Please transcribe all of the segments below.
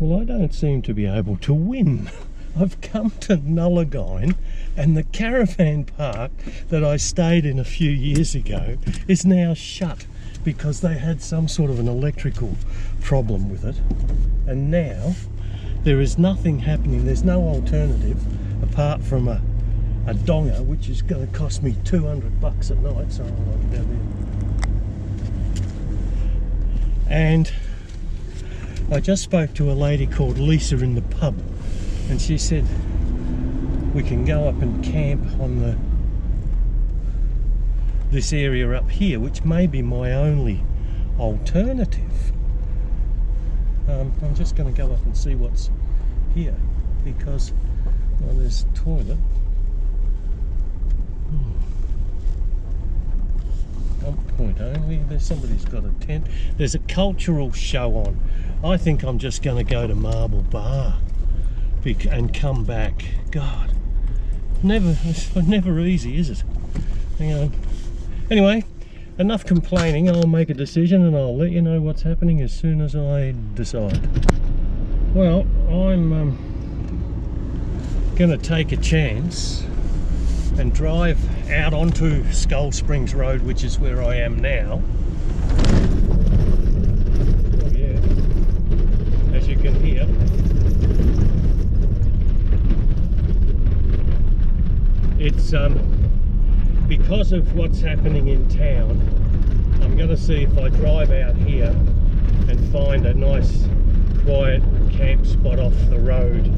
Well, I don't seem to be able to win. I've come to Nullagine, and the caravan park that I stayed in a few years ago is now shut because they had some sort of an electrical problem with it. And now there is nothing happening. There's no alternative apart from a donger, which is going to cost me $200 a night. So I'll go there. And I just spoke to a lady called Lisa in the pub, and she said we can go up and camp on this area up here, which may be my only alternative. I'm just going to go up and see what's here, because well, there's a toilet. Point only. There's somebody's got a tent. There's a cultural show on. I think I'm just going to go to Marble Bar and come back. God, it's never easy, is it? Hang on. Anyway, enough complaining. I'll make a decision and I'll let you know what's happening as soon as I decide. Well, I'm going to take a chance and drive out onto Skull Springs Road, which is where I am now. Oh yeah, as you can hear. It's because of what's happening in town, I'm going to see if I drive out here and find a nice quiet camp spot off the road,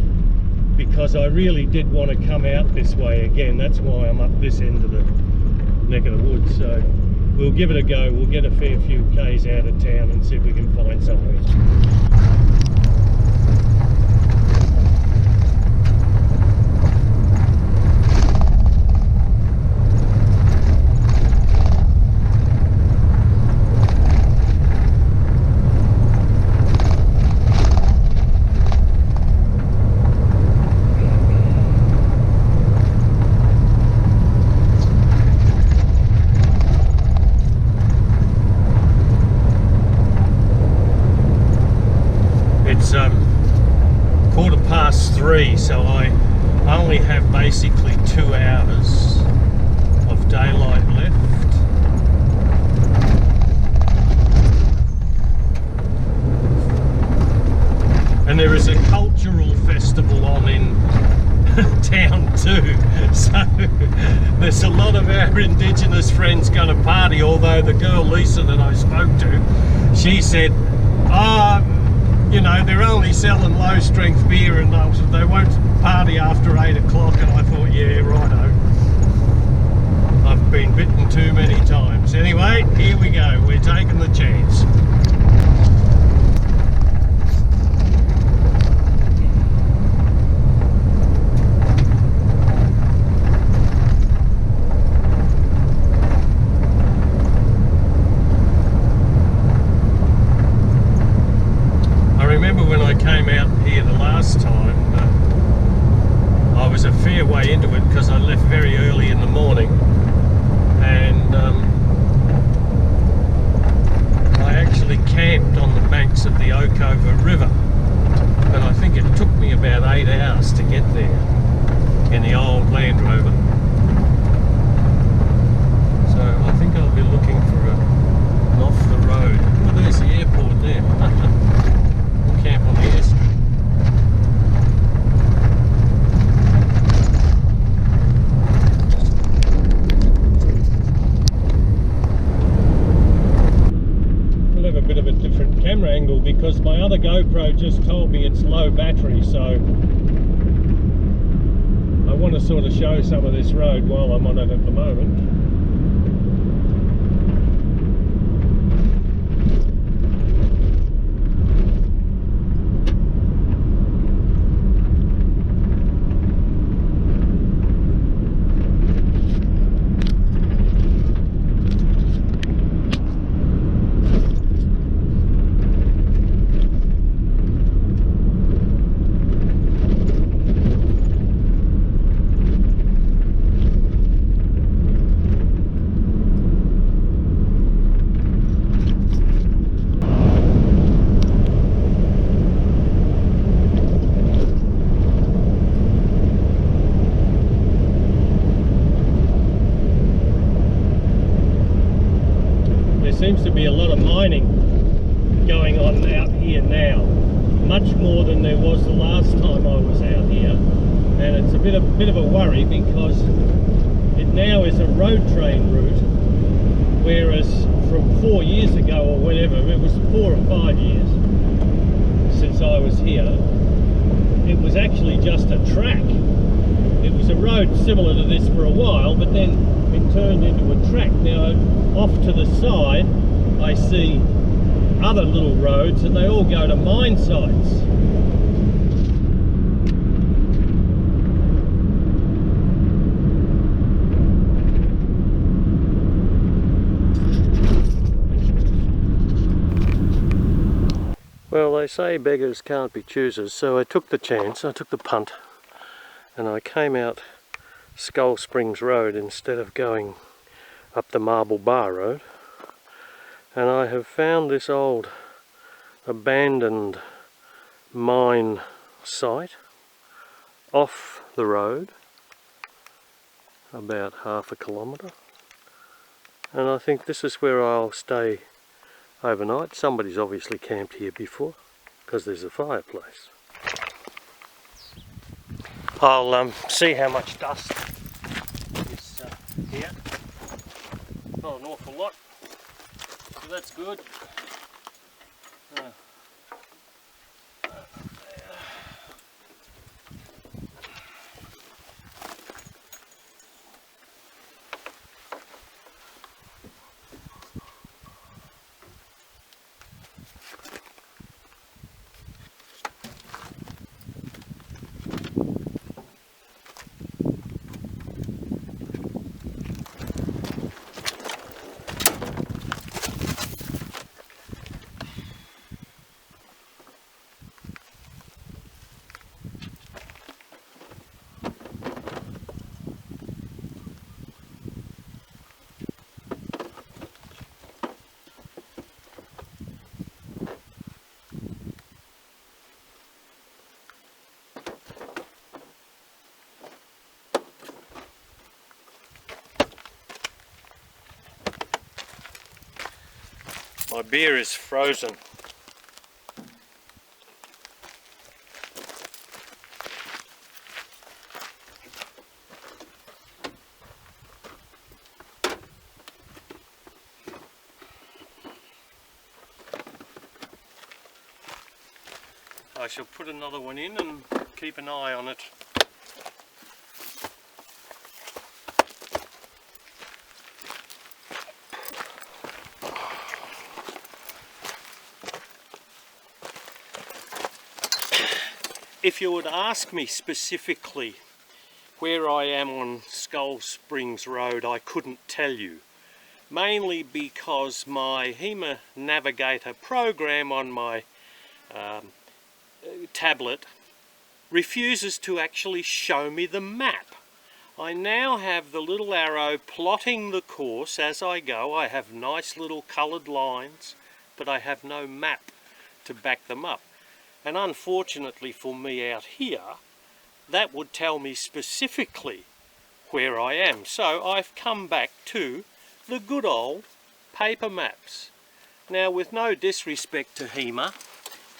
because I really did want to come out this way again. That's why I'm up this end of the neck of the woods. So we'll give it a go. We'll get a fair few k's out of town and see if we can find somewhere. So I only have basically 2 hours of daylight left. And there is a cultural festival on in town too, so there's a lot of our Indigenous friends going to party, although the girl Lisa that I spoke to, she said, you know, they're only selling low strength beer and they won't party after 8 o'clock. And I thought, yeah, righto. I've been bitten too many times. Anyway, here we go. We're taking the chance. Came out here the last time, I was a fair way into it because I left very early in the morning, and I actually camped on the banks of the Oakover River, but I think it took me about 8 hours to get there in the old Land Rover. So I think I'll be looking for an off the road. Oh, there's the airport there. Camp on the airstrip. We'll have a bit of a different camera angle because my other GoPro just told me it's low battery, so I want to sort of show some of this road while I'm on it at the moment. mining going on out here now, much more than there was the last time I was out here, and it's a bit of a worry because it now is a road train route, whereas from 4 years ago or whenever, it was 4 or 5 years since I was here, it was actually just a track. It was a road similar to this for a while, but then it turned into a track. Now off to the side I see other little roads, and they all go to mine sites. Well, they say beggars can't be choosers, so I took the chance, I took the punt, and I came out Skull Springs Road instead of going up the Marble Bar Road, and I have found this old abandoned mine site off the road, about half a kilometre, and I think this is where I'll stay overnight. Somebody's obviously camped here before because there's a fireplace. I'll see how much dust is here. Not an awful lot, so that's good. My beer is frozen. I shall put another one in and keep an eye on it. If you would ask me specifically where I am on Skull Springs Road, I couldn't tell you. Mainly because my HEMA Navigator program on my tablet refuses to actually show me the map. I now have the little arrow plotting the course as I go. I have nice little coloured lines, but I have no map to back them up. And unfortunately for me out here, that would tell me specifically where I am. So I've come back to the good old paper maps. Now, with no disrespect to HEMA,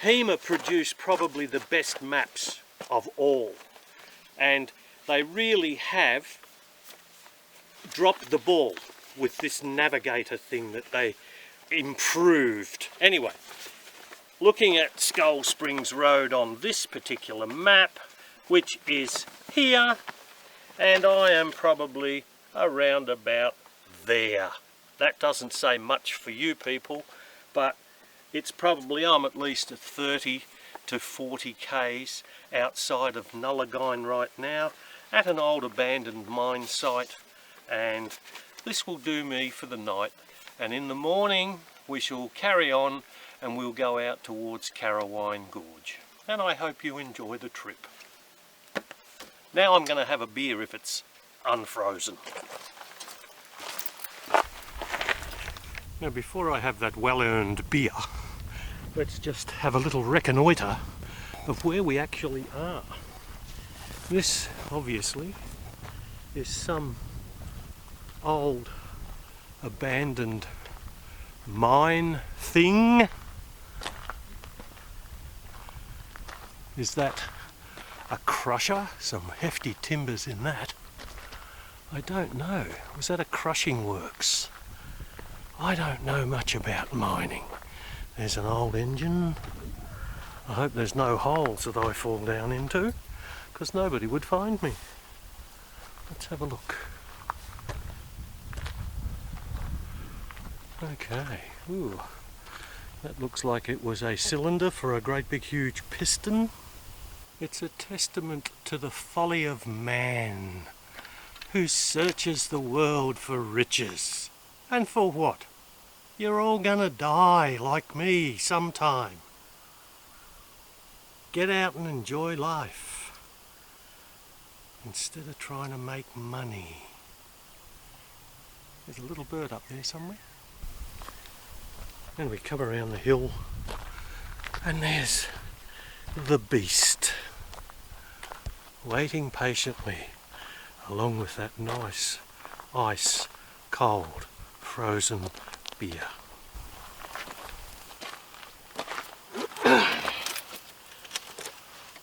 HEMA produce probably the best maps of all. And they really have dropped the ball with this navigator thing that they improved. Anyway, looking at Skull Springs Road on this particular map, which is here, and I am probably around about there. That doesn't say much for you people, but it's probably, I'm at least at 30 to 40 k's outside of Nullagine right now, at an old abandoned mine site, and this will do me for the night, and in the morning we shall carry on and we'll go out towards Carrawine Gorge, and I hope you enjoy the trip. Now I'm going to have a beer if it's unfrozen. Now, before I have that well-earned beer, let's just have a little reconnoitre of where we actually are. This, obviously, is some old abandoned mine thing. Is that a crusher? Some hefty timbers in that. I don't know. Was that a crushing works? I don't know much about mining. There's an old engine. I hope there's no holes that I fall down into, because nobody would find me. Let's have a look. Okay, ooh, that looks like it was a cylinder for a great big huge piston. It's a testament to the folly of man, who searches the world for riches. And for what? You're all gonna die like me sometime. Get out and enjoy life, instead of trying to make money. There's a little bird up there somewhere. And we come around the hill, and there's the beast, waiting patiently, along with that nice, ice cold, frozen beer.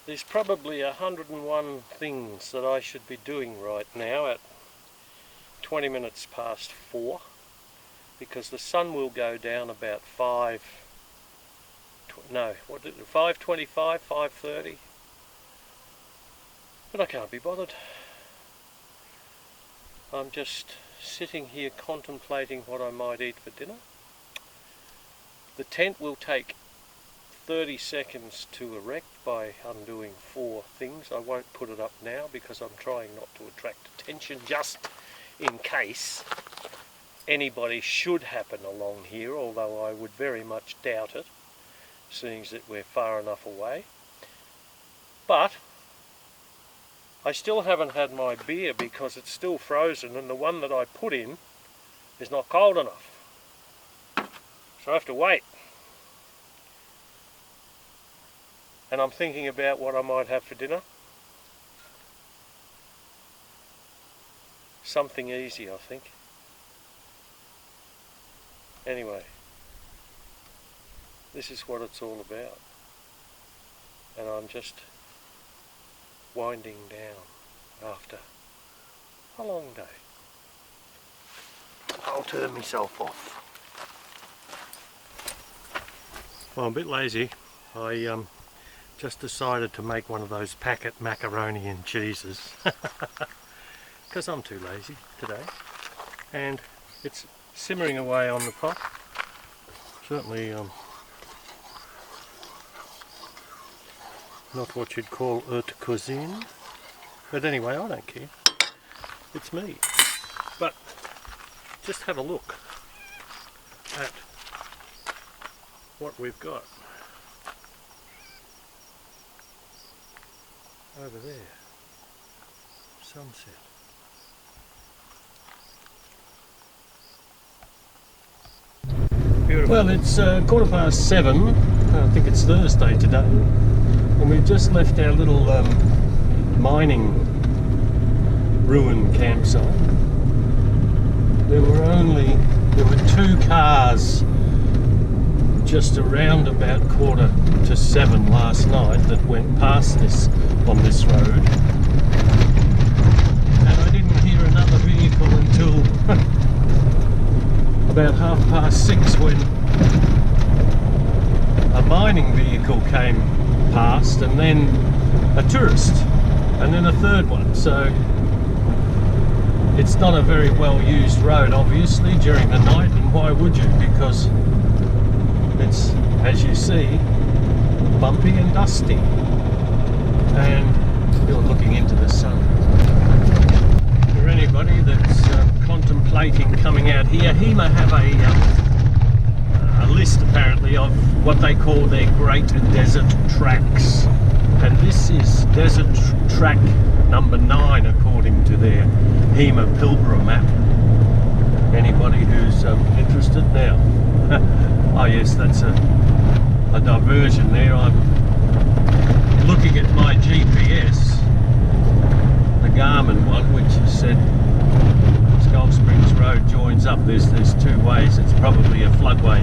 There's probably 101 things that I should be doing right now at 20 minutes past 4, because the sun will go down about 5:25, 5:30. But I can't be bothered. I'm just sitting here contemplating what I might eat for dinner. The tent will take 30 seconds to erect by undoing 4 things. I won't put it up now because I'm trying not to attract attention, just in case anybody should happen along here, although I would very much doubt it, seeing that we're far enough away. But I still haven't had my beer because it's still frozen, and the one that I put in is not cold enough. So I have to wait. And I'm thinking about what I might have for dinner. Something easy, I think. Anyway, this is what it's all about. And I'm just winding down after a long day. I'll turn myself off. Well, I'm a bit lazy. I just decided to make one of those packet macaroni and cheeses because I'm too lazy today, and it's simmering away on the pot. Certainly not what you'd call haute cuisine, but anyway, I don't care. It's me. But just have a look at what we've got over there. Sunset. Beautiful. Well, it's 7:15. I think it's Thursday today. And we've just left our little mining ruin campsite. There were 2 cars just around about 6:45 last night that went past this on this road. And I didn't hear another vehicle until about 6:30 when a mining vehicle came past, and then a tourist, and then a third one. So it's not a very well used road, obviously, during the night, and why would you? Because it's, as you see, bumpy and dusty, and you're looking into the sun. For anybody that's contemplating coming out here, HEMA have a list apparently of what they call their Great Desert Tracks, and this is Desert Track number 9 according to their HEMA Pilbara map. Anybody who's interested now. Oh yes, that's a diversion there. I'm looking at my GPS, the Garmin one, which has said Skull Springs Road joins up. There's 2 ways. It's probably a floodway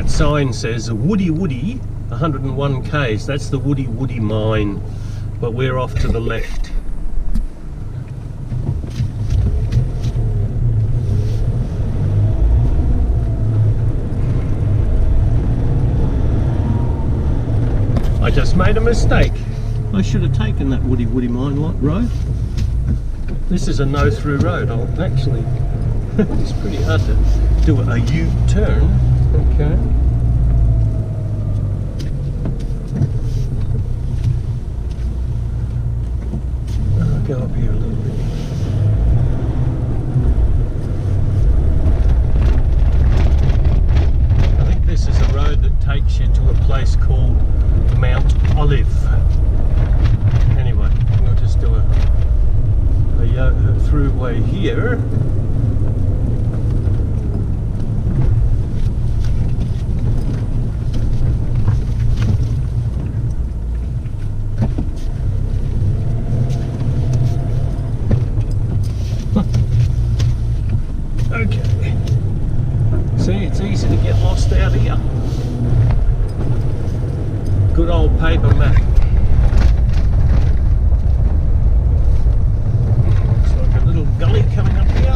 that sign says Woody 101 k's. That's the Woody mine, but we're off to the left. I just made a mistake. I should have taken that Woody mine road. This is a no-through road. Actually, it's pretty hard to do a U-turn. Okay. I'll go up here a little bit. I think this is a road that takes you to a place called Mount Olive. Anyway, we'll just do a throughway here. Okay. See, it's easy to get lost out here. Good old paper map. Looks like a little gully coming up here.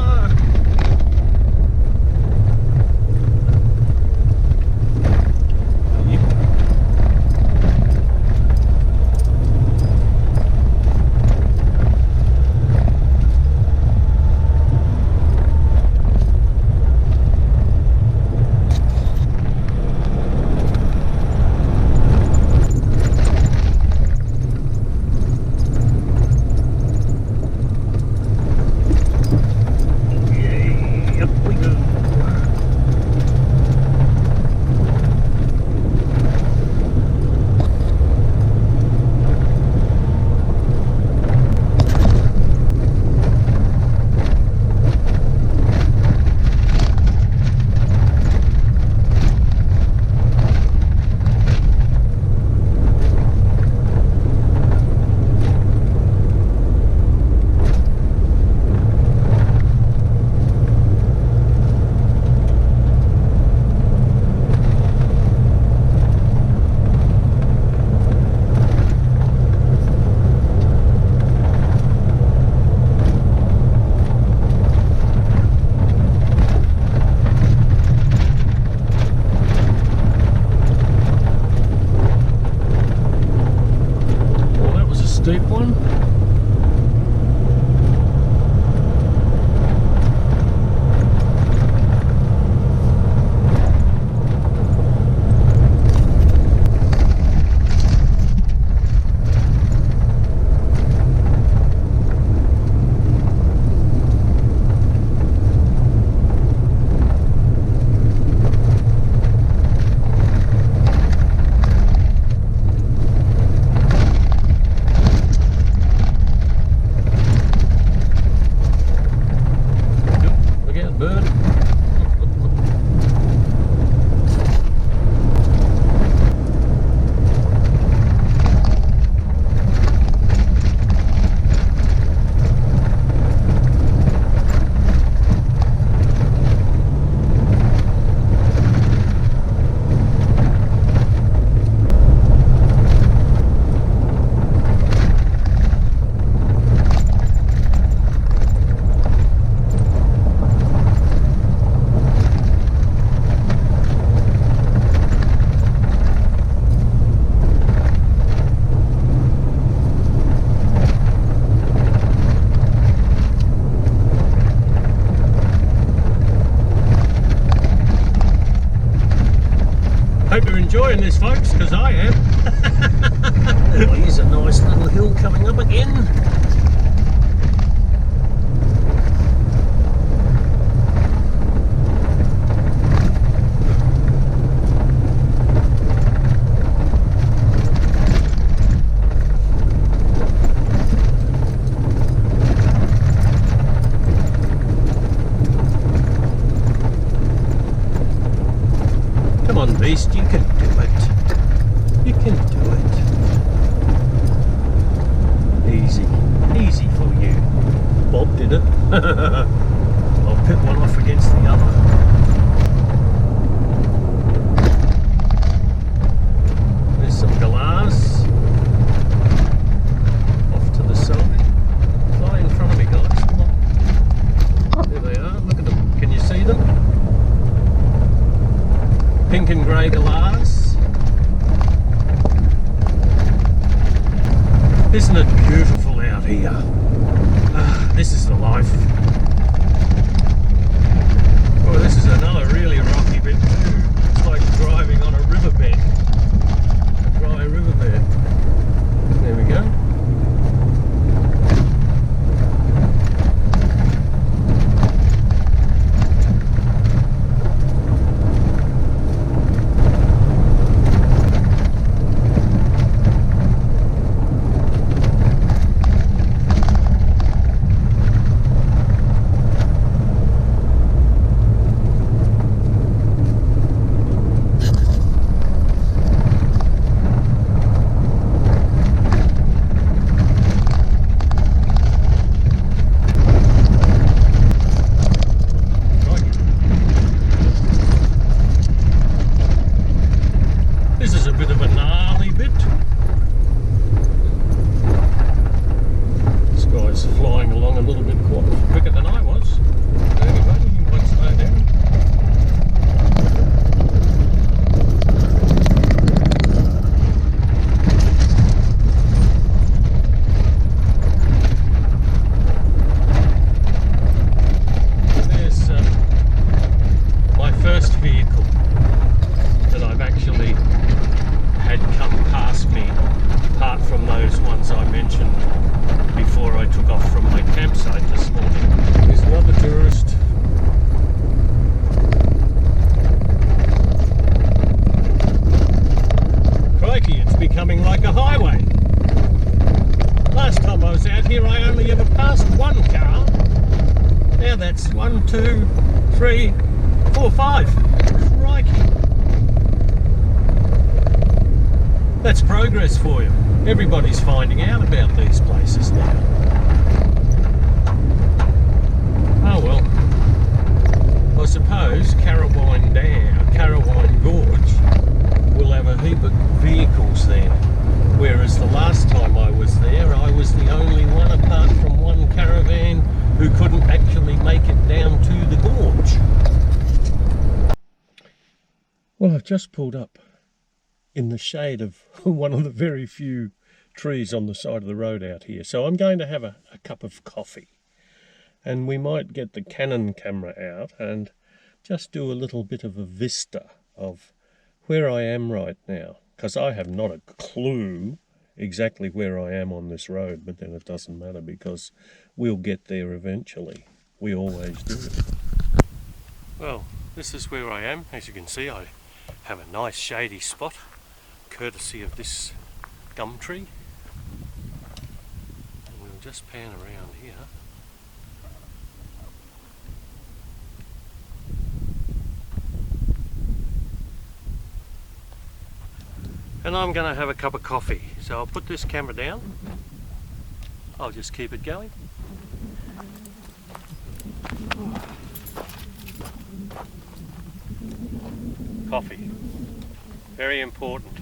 Steep one. Hope you're enjoying this, folks, because I am. Oh, here's a nice little hill coming up again. Come on, beast, you can do it. You can do it. Easy. Easy for you. Bob did it. I'll pit one off against the other. Pink and grey galahs. Isn't it beautiful out here? This is the life. Oh, this is another really rocky bit too. It's like driving on a riverbed. A dry riverbed. There we go. That's 1, 2, 3, 4, 5. Crikey. That's progress for you. Everybody's finding out about these places now. Oh well. I suppose Carrawine Dam, Carrawine Gorge will have a heap of vehicles there. Whereas the last time I was there, I was the only one apart from one caravan who couldn't actually make it down to the gorge. Well, I've just pulled up in the shade of one of the very few trees on the side of the road out here. So I'm going to have a cup of coffee, and we might get the Canon camera out and just do a little bit of a vista of where I am right now, because I have not a clue exactly where I am on this road, but then it doesn't matter because we'll get there eventually. We always do. Well, this is where I am. As you can see, I have a nice shady spot, courtesy of this gum tree. And we'll just pan around here. And I'm going to have a cup of coffee. So I'll put this camera down. I'll just keep it going. Coffee. Very important.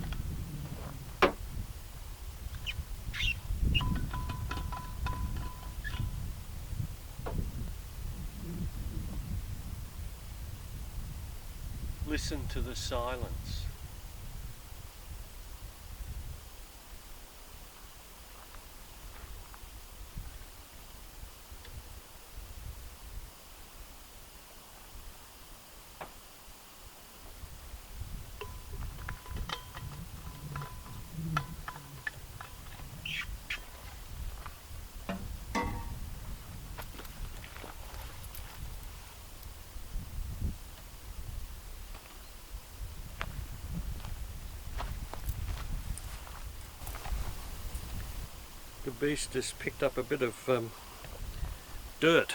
Listen to the silence. The beast has picked up a bit of dirt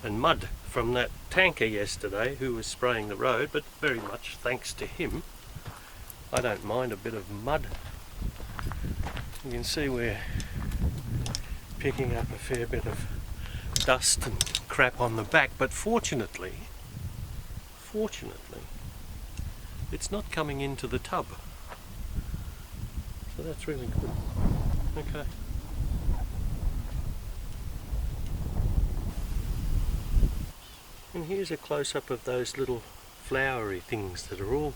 and mud from that tanker yesterday who was spraying the road, but very much thanks to him I don't mind a bit of mud. You can see we're picking up a fair bit of dust and crap on the back, but fortunately it's not coming into the tub, so that's really good. Okay. And here's a close-up of those little flowery things that are all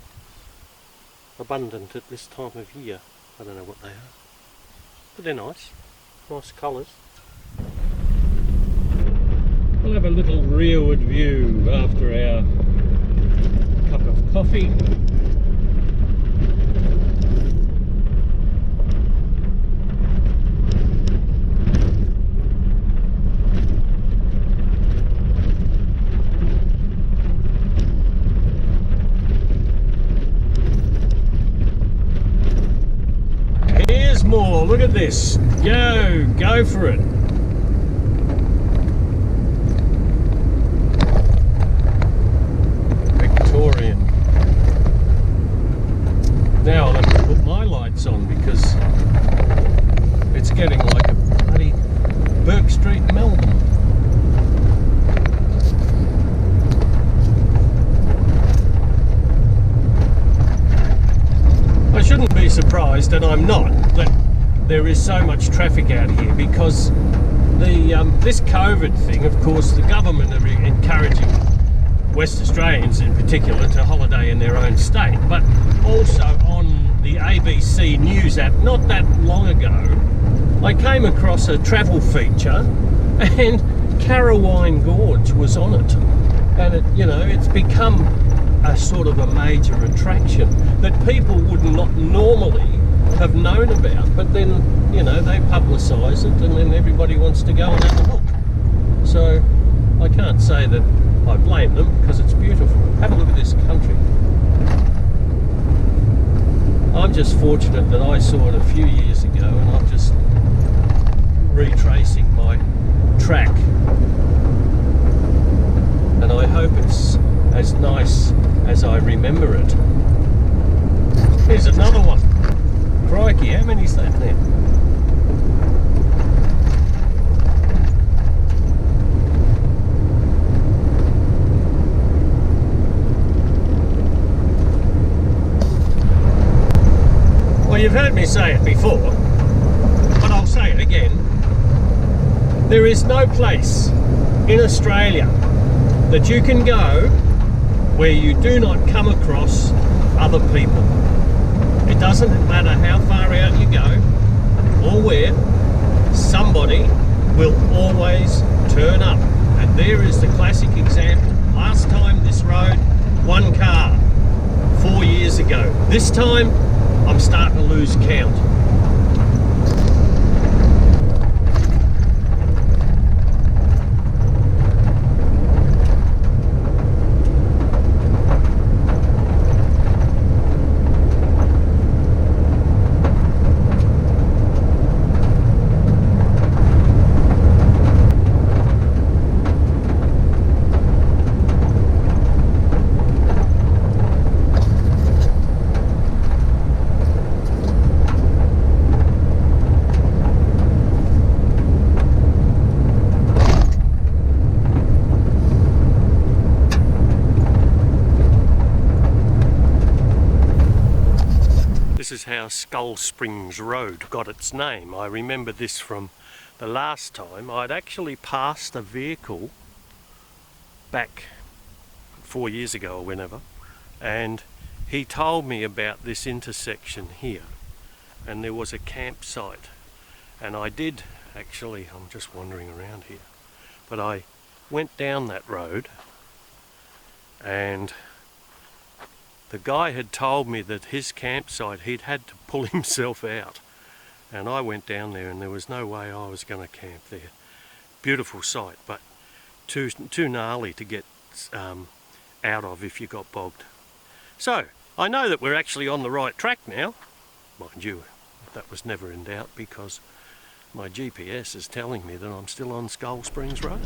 abundant at this time of year. I don't know what they are, but they're nice colours. We'll have a little rearward view after our cup of coffee. Here's more, look at this. Go for it. Now I'll have to put my lights on because it's getting like a bloody Burke Street, Melbourne. I shouldn't be surprised, and I'm not, that there is so much traffic out here because this COVID thing, of course, the government are encouraging West Australians in particular to holiday in their own state, but also on the ABC News app not that long ago I came across a travel feature and Carrawine Gorge was on it, and it's become a sort of a major attraction that people would not normally have known about, but then they publicise it and then everybody wants to go and have a look. So I can't say that I blame them because it's beautiful. Have a look at this country. I'm just fortunate that I saw it a few years ago and I'm just retracing my track. And I hope it's as nice as I remember it. Here's another one. Crikey, how many's that now? Well, you've heard me say it before, but I'll say it again. There is no place in Australia that you can go where you do not come across other people. It doesn't matter how far out you go or where, somebody will always turn up. And there is the classic example. Last time this road, one car, 4 years ago. This time, I'm starting to lose count. This is how Skull Springs Road got its name. I remember this from the last time. I'd actually passed a vehicle back 4 years ago or whenever, and he told me about this intersection here, and there was a campsite, and I did actually, I'm just wandering around here, but I went down that road, and the guy had told me that his campsite, he'd had to pull himself out, and I went down there and there was no way I was going to camp there. Beautiful site, but too gnarly to get out of if you got bogged. So I know that we're actually on the right track now. Mind you, that was never in doubt because my GPS is telling me that I'm still on Skull Springs Road.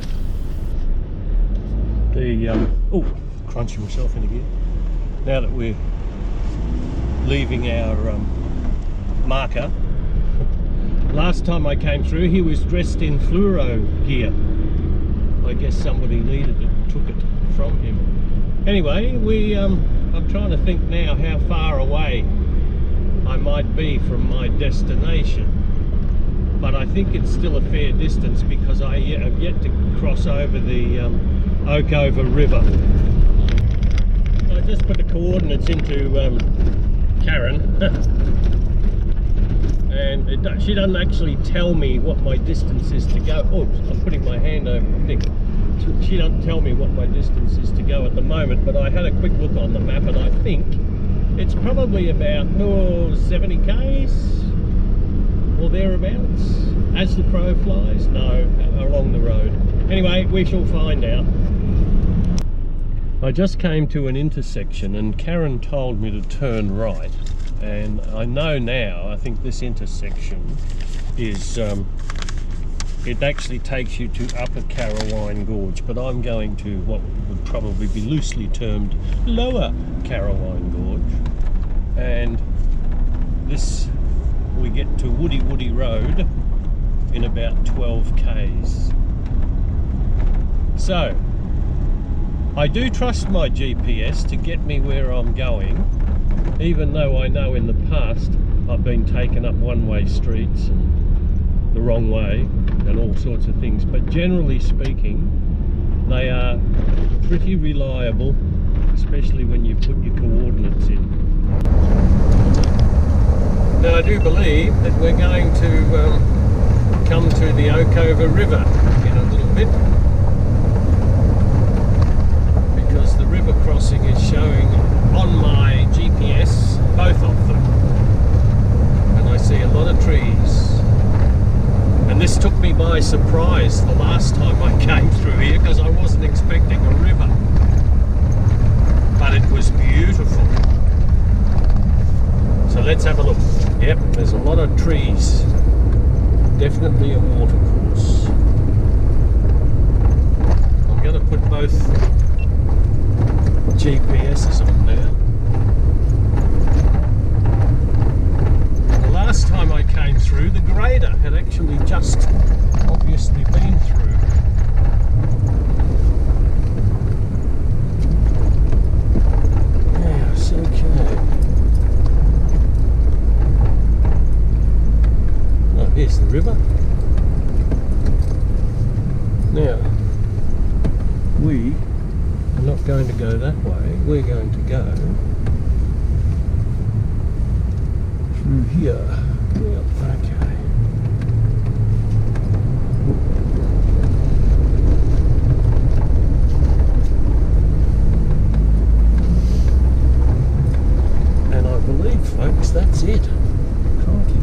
Crunching myself into gear. Now that we're leaving our marker, last time I came through he was dressed in fluoro gear. I guess somebody needed it and took it from him. Anyway, I'm trying to think now how far away I might be from my destination, but I think it's still a fair distance because I have yet to cross over the Oakover River. I just put the coordinates into Karen, and she doesn't actually tell me what my distance is to go. Oh, I'm putting my hand over the thing. She doesn't tell me what my distance is to go at the moment, but I had a quick look on the map, and I think it's probably about 70 k's or thereabouts. As the crow flies? No, along the road. Anyway, we shall find out. I just came to an intersection and Karen told me to turn right, and I know now, I think this intersection is, it actually takes you to Upper Carrawine Gorge, but I'm going to what would probably be loosely termed Lower Carrawine Gorge, and this, we get to Woody Woody Road in about 12 k's. So I do trust my GPS to get me where I'm going, even though I know in the past I've been taken up one-way streets the wrong way and all sorts of things, but generally speaking they are pretty reliable, especially when you put your coordinates in. Now I do believe that we're going to come to the Oakover River in a little bit, because the river crossing is showing on my GPS, both of them, and I see a lot of trees. And this took me by surprise the last time I came through here, because I wasn't expecting a river, but it was beautiful. So let's have a look. Yep, there's a lot of trees. Definitely a water course. I'm going to put both GPSs on now. The last time I came through, the grader had actually just obviously been through. Yes, okay. Oh, here's the river. Now, we are not going to go that way. We're going to go through here. Yep, okay. And I believe, folks, that's it. Crikey.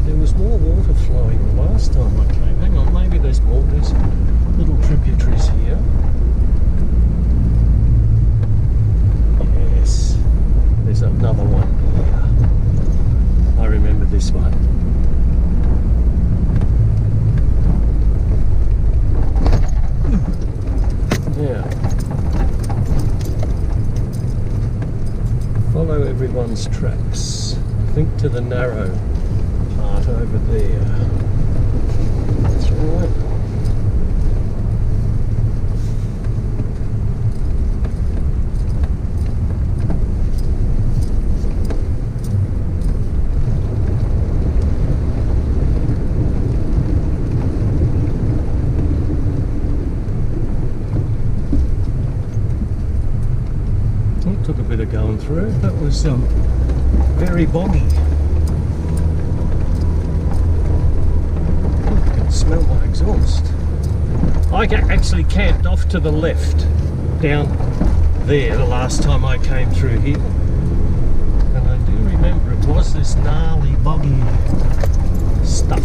There was more water flowing the last time I came. Hang on, maybe there's more. There's little tributaries here. Yes, there's another one here. I remember this one. Now, follow everyone's tracks. I think to the narrow part over there. That's right. It took a bit of going through. That was very boggy. Smell my exhaust. I actually camped off to the left down there the last time I came through here, and I do remember it was this gnarly boggy stuff.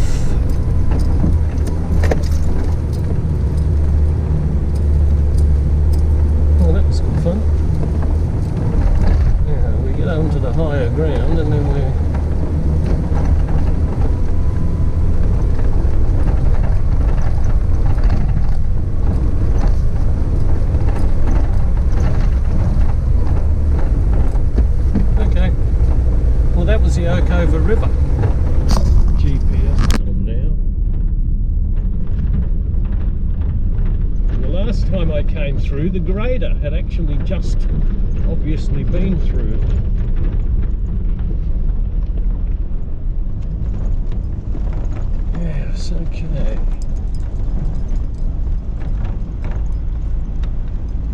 Well, that was good fun. Yeah, we get onto the higher ground and then we're the Oakover River. GPS is on now. And the last time I came through, the grader had actually just obviously been through. Yes, okay.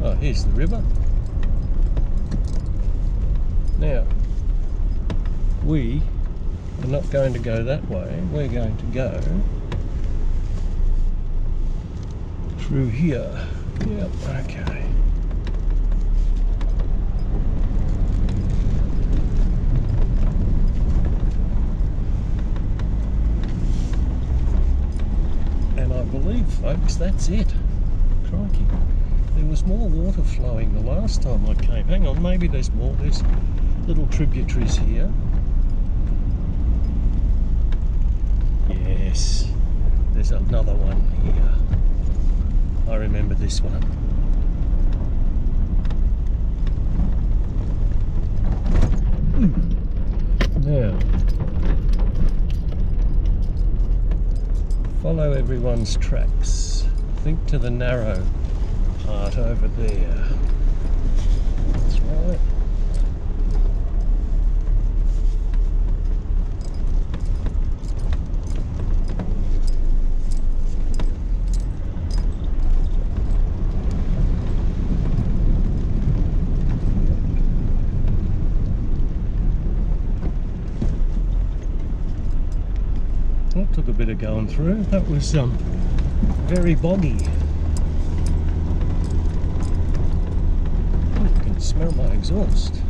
Oh, here's the river. we are not going to go that way. We're going to go through here. Yep, okay. And I believe, folks, that's it. Crikey. There was more water flowing the last time I came. Hang on, maybe there's more. There's little tributaries here. Yes, there's another one here. I remember this one. Now, follow everyone's tracks. I think to the narrow part over there. That's right. That took a bit of going through. That was very boggy. I can smell my exhaust.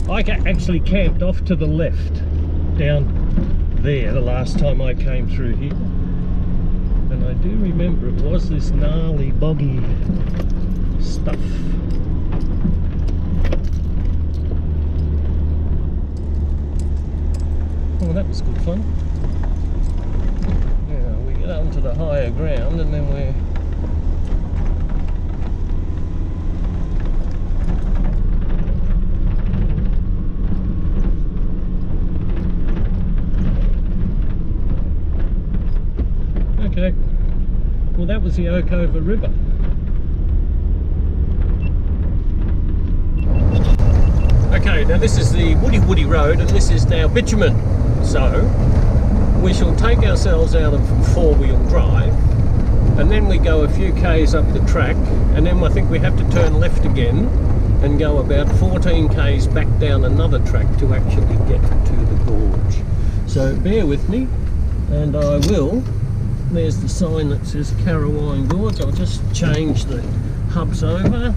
I actually camped off to the left down there the last time I came through here, and I do remember it was this gnarly boggy stuff. Oh, that was good fun. Onto the higher ground, and then we're okay. Well, that was the Oakover River. Okay, now this is the Woody Road, and this is now bitumen. So we shall take ourselves out of four-wheel drive, and then we go a few k's up the track, and then I think we have to turn left again and go about 14 k's back down another track to actually get to the gorge. So bear with me, and I will. There's the sign that says Carrawine Gorge. I'll just change the hubs over.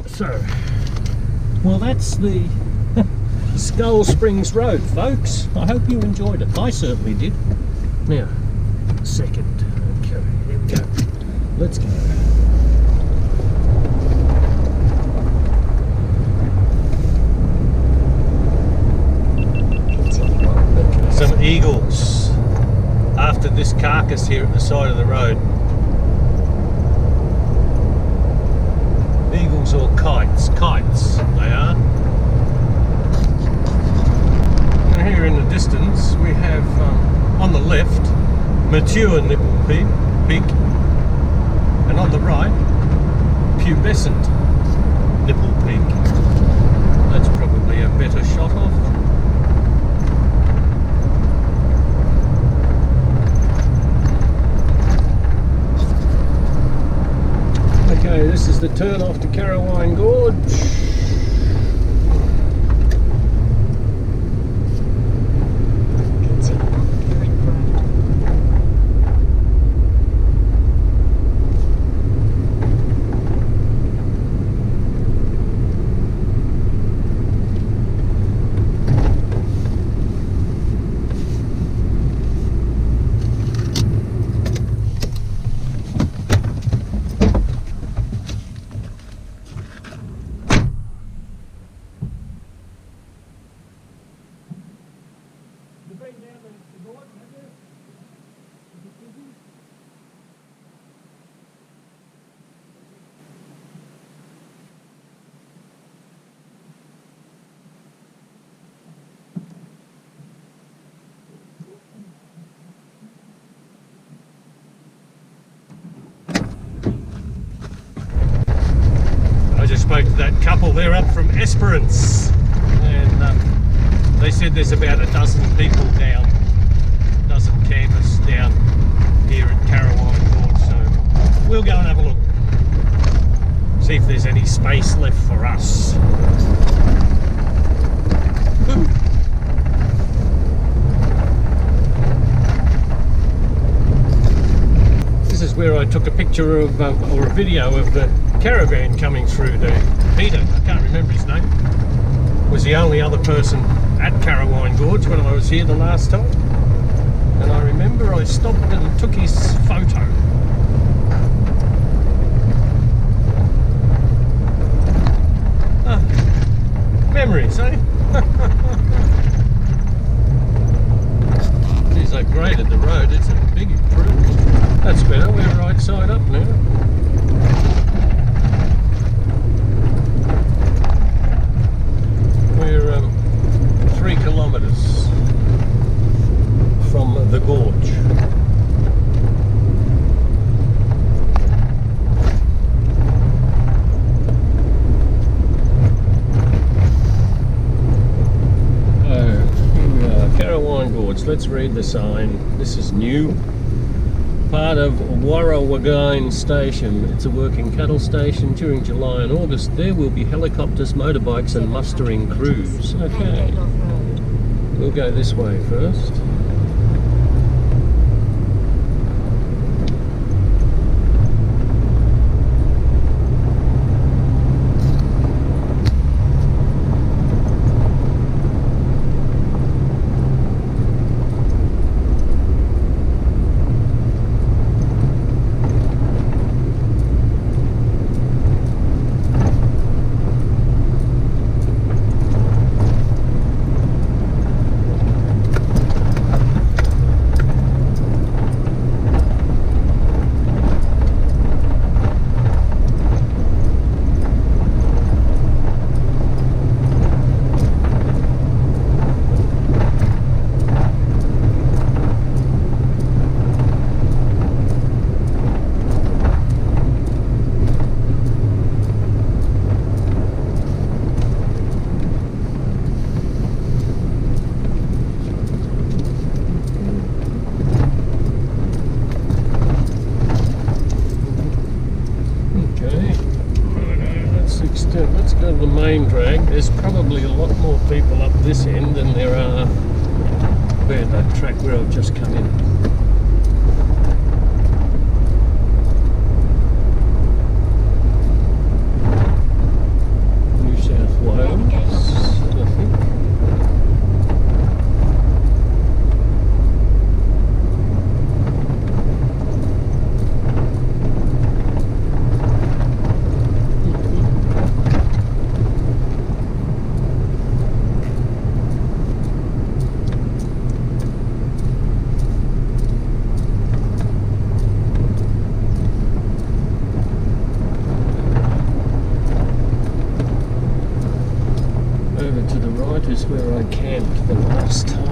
So, well, that's the Skull Springs Road, folks. I hope you enjoyed it. I certainly did. Now, second. Okay, here we go. Let's go. Some eagles after this carcass here at the side of the road. Eagles or kites? Kites, they are. Now here in the distance we have, on the left, mature nipple pig, and on the right, pubescent nipple pig. That's probably a better shot of. Okay, this is the turn off to Carrawine Gorge. spoke to that couple. They're up from Esperance, and they said there's about a dozen people down, a dozen campers down here at Carrawine Gorge. So we'll go and have a look, see if there's any space left for us. This is where I took a picture of, or a video of the caravan coming through to Peter. I can't remember his name. Was the only other person at Carrawine Gorge when I was here the last time. And I remember I stopped and took his photo. Memories, eh? Geez, they graded the road. It's a big improvement. That's better. We're right side up now. We're 3 kilometres from the gorge. Carrawine Gorge, let's read the sign. This is new. Part of Warrawagine Station. It's a working cattle station. During July and August there will be helicopters, motorbikes and mustering crews. Okay. We'll go this way first. Let's go to the main drag. There's probably a lot more people up this end than there are where that track where I've just come in. New South Wales, I think. Is where I camped the last time.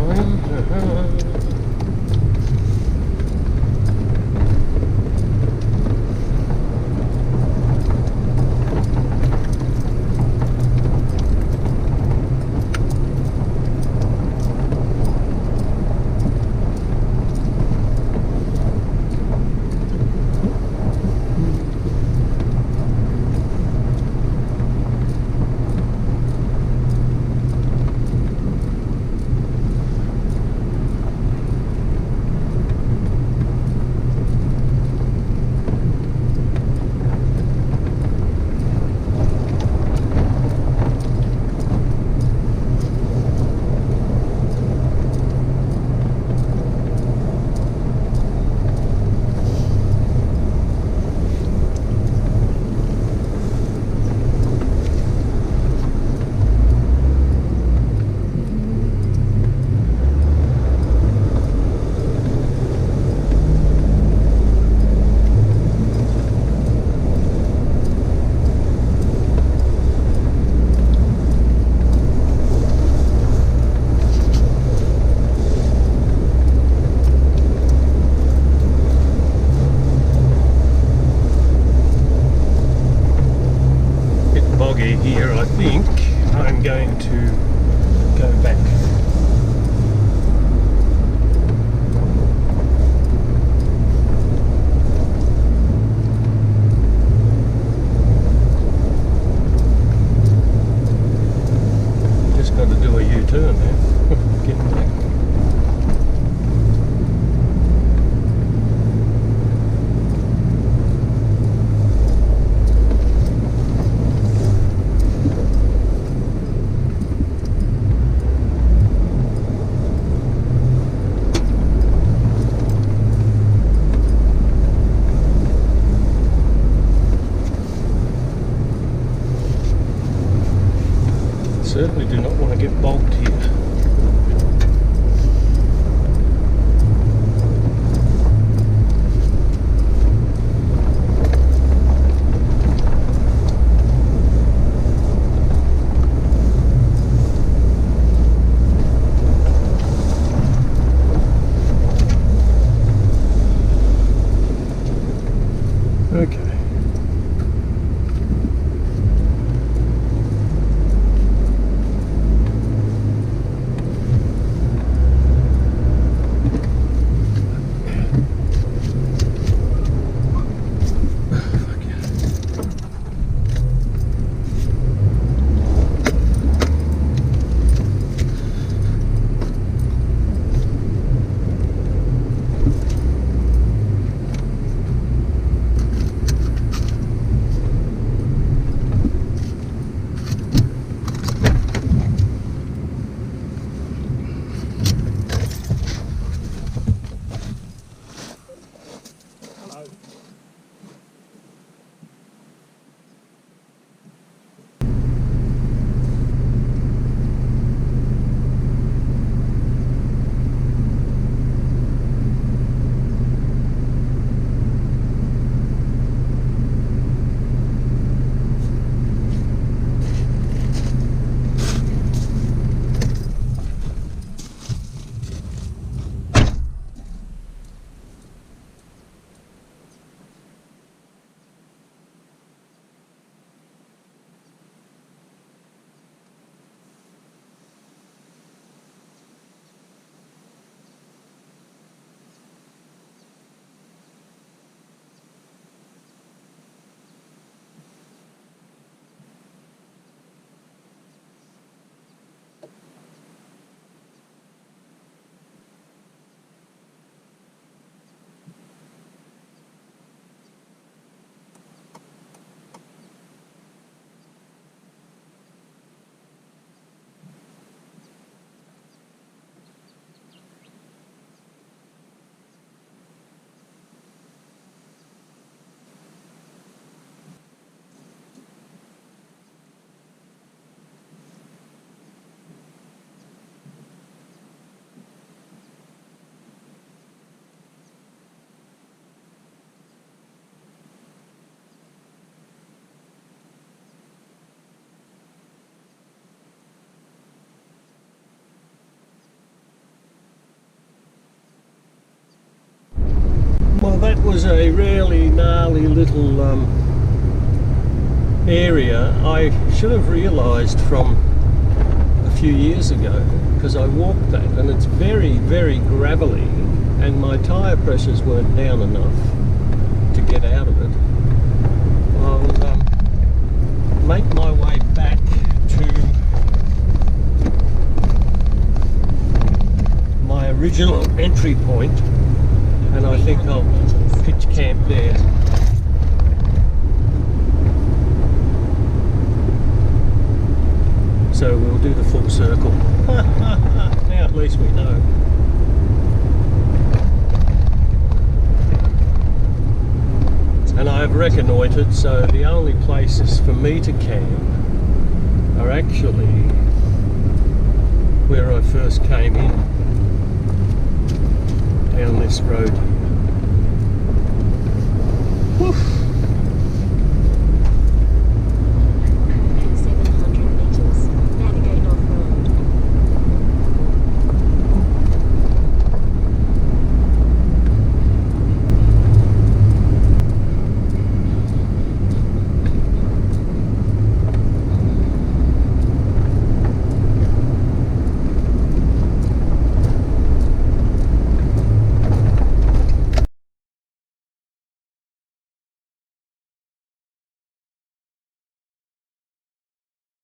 going to go back. Just got to do a U-turn there. Get back. Certainly do not want to get bogged here. Okay. Well, that was a really gnarly little area. I should have realised from a few years ago, because I walked that, and it's very, very gravelly, and my tyre pressures weren't down enough to get out of it. I'll make my way back to my original entry point, and I think I'll pitch camp there. So we'll do the full circle. Now at least we know. And I've reconnoitred, so the only places for me to camp are actually where I first came in, down this road